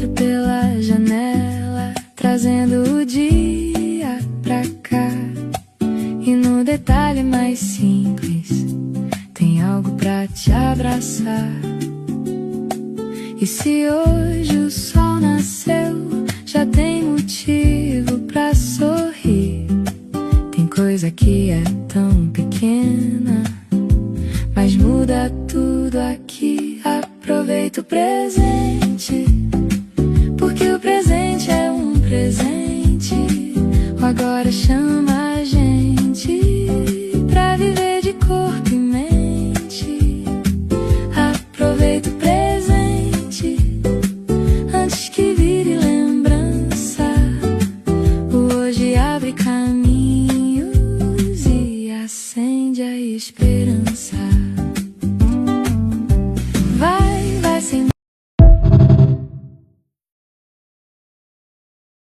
entro pela janela, trazendo o dia pra cá. E no detalhe mais simples tem algo pra te abraçar. E se hoje o sol nasceu, já tem motivo pra sorrir. Tem coisa que é tão pequena, mas muda tudo aqui. Aproveita o presente, porque o presente é um presente. O agora chama